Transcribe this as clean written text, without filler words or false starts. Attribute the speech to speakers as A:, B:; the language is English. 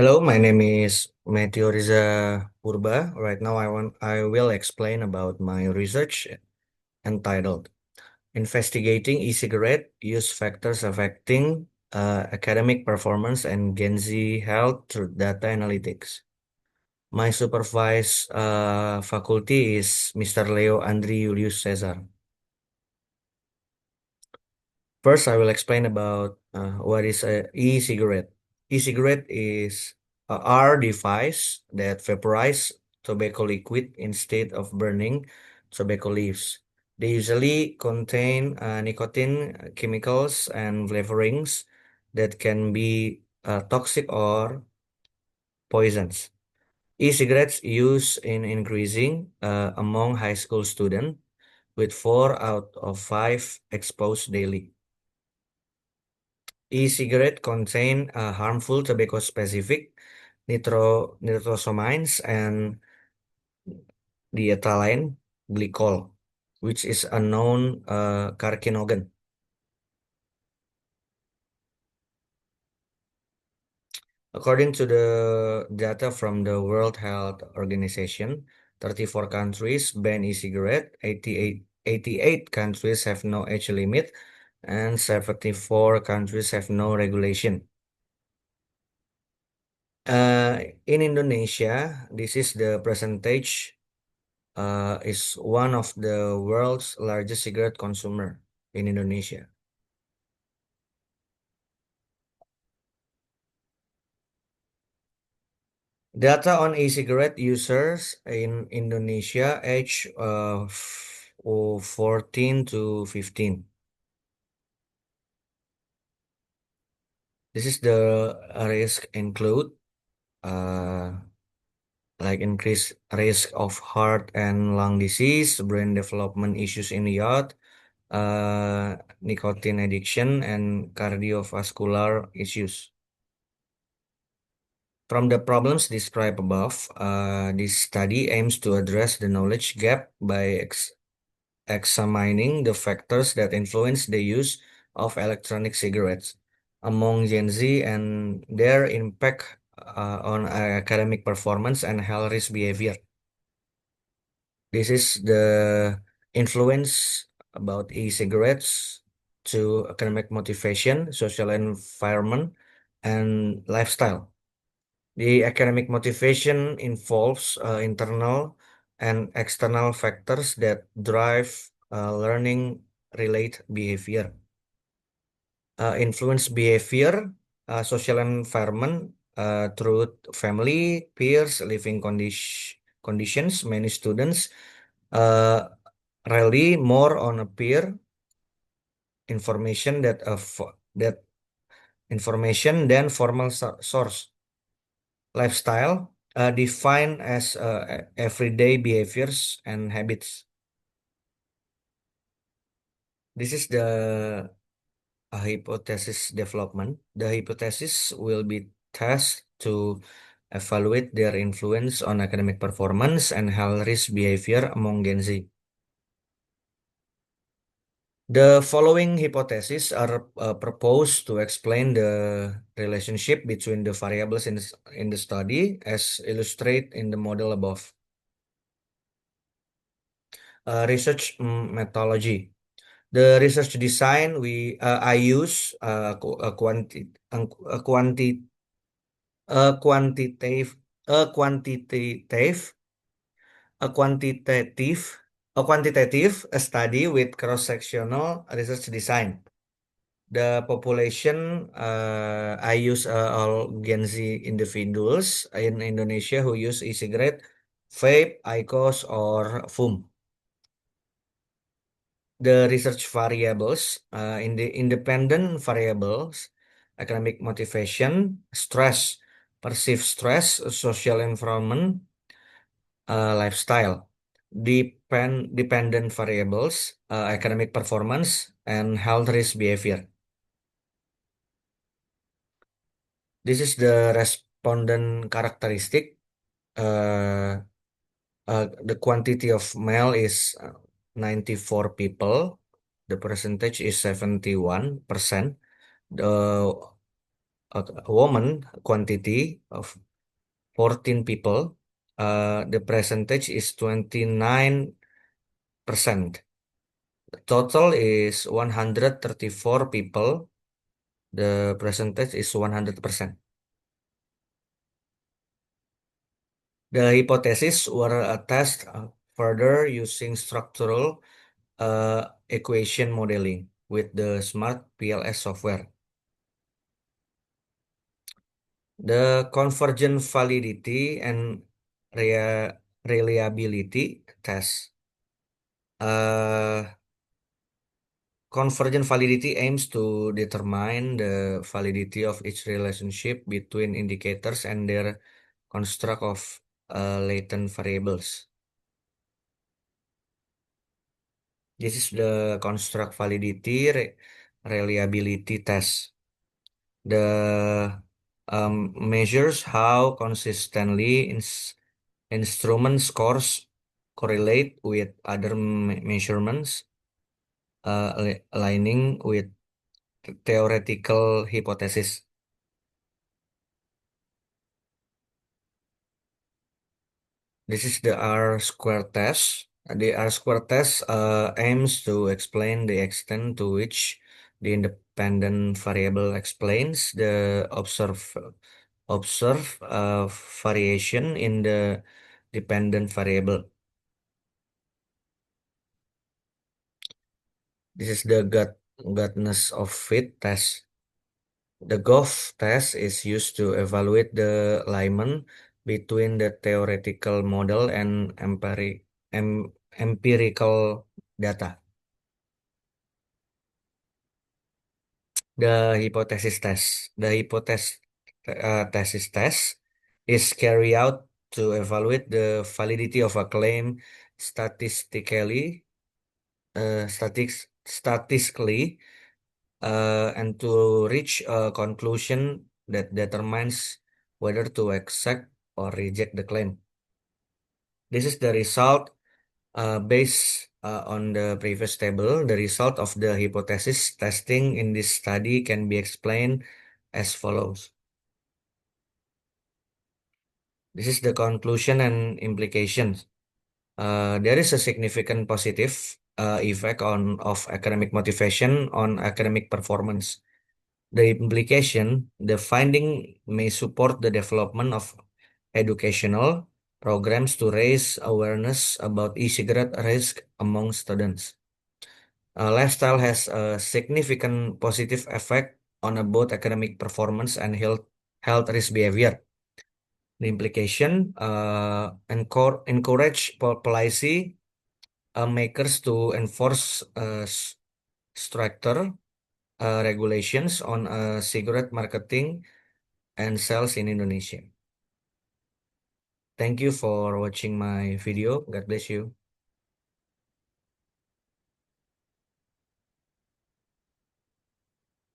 A: Hello, my name is Matthew Riza Purba. Right now, I will explain about my research entitled "Investigating E-cigarette Use Factors Affecting Academic Performance and Gen Z Health Through Data Analytics." My supervised faculty is Mr. Leo Andri Julius Caesar. First, I will explain about what is a e-cigarette. E-cigarette is a R device that vaporize tobacco liquid instead of burning tobacco leaves. They usually contain nicotine chemicals and flavorings that can be toxic or poisons. E-cigarettes use in increasing among high school students, with 4 out of 5 exposed daily. E-cigarette contain harmful tobacco-specific nitrosamines and diethylene glycol, which is a known carcinogen. According to the data from the World Health Organization, 34 countries ban e-cigarette, 88 countries have no age limit, and 74 countries have no regulation. In Indonesia, this is the percentage is one of the world's largest cigarette consumer in Indonesia. Data on e-cigarette users in Indonesia age 14 to 15. This is the risk include uh, like increased risk of heart and lung disease, brain development issues in youth, nicotine addiction, and cardiovascular issues. From the problems described above, this study aims to address the knowledge gap by examining the factors that influence the use of electronic cigarettes among Gen Z and their impact on academic performance and health risk behavior. This is the influence about e-cigarettes to academic motivation, social environment, and lifestyle. The academic motivation involves internal and external factors that drive learning relate behavior. Influence behavior, social environment through family, peers, living conditions. Many students uh, rely more on a peer information that information than formal source. Lifestyle, defined as everyday behaviors and habits. This is the hypothesis development. The hypothesis will be tested to evaluate their influence on academic performance and health risk behavior among Gen Z. The following hypotheses are proposed to explain the relationship between the variables in the study, as illustrated in the model above. Research methodology. The research design I use a quantitative a quantitative a quantitative a study with cross-sectional research design. The population I use all Gen Z individuals in Indonesia who use e-cigarette, vape, IQOS, or FUM. The research variables in the independent variables, academic motivation, stress, perceived stress, social environment, lifestyle. Dependent variables, academic performance, and health risk behavior. This is the respondent characteristic. Uh, the quantity of male is 94 people. The percentage is 71%. The a woman quantity of 14 people, the percentage is 29%. The total is 134 people. The percentage is 100%. The hypotheses were tested further using structural equation modeling with the Smart PLS software. The convergent validity and reliability test. Uh, Convergent validity aims to determine the validity of each relationship between indicators and their construct of latent variables. This is the construct validity reliability test. The measures how consistently instrument scores correlate with other measurements, aligning with theoretical hypothesis. This is the R square test. The R square test aims to explain the extent to which the independent variable explains the observe variation in the dependent variable. This is the Gartner's of fit test. The GOF test is used to evaluate the alignment between the theoretical model and empirical data. The hypothesis test. The hypothesis test is carried out to evaluate the validity of a claim statistically, statistically, and to reach a conclusion that determines whether to accept or reject the claim. This is the result based on the previous table. The result of the hypothesis testing in this study can be explained as follows. This is the conclusion and implications. There is a significant positive effect of academic motivation on academic performance. The implication, the finding may support the development of educational programs to raise awareness about e-cigarette risk among students. Lifestyle has a significant positive effect on both academic performance and health risk behavior. The implication encourage policy makers to enforce stricter regulations on cigarette marketing and sales in Indonesia. Thank you for watching my video. God bless you.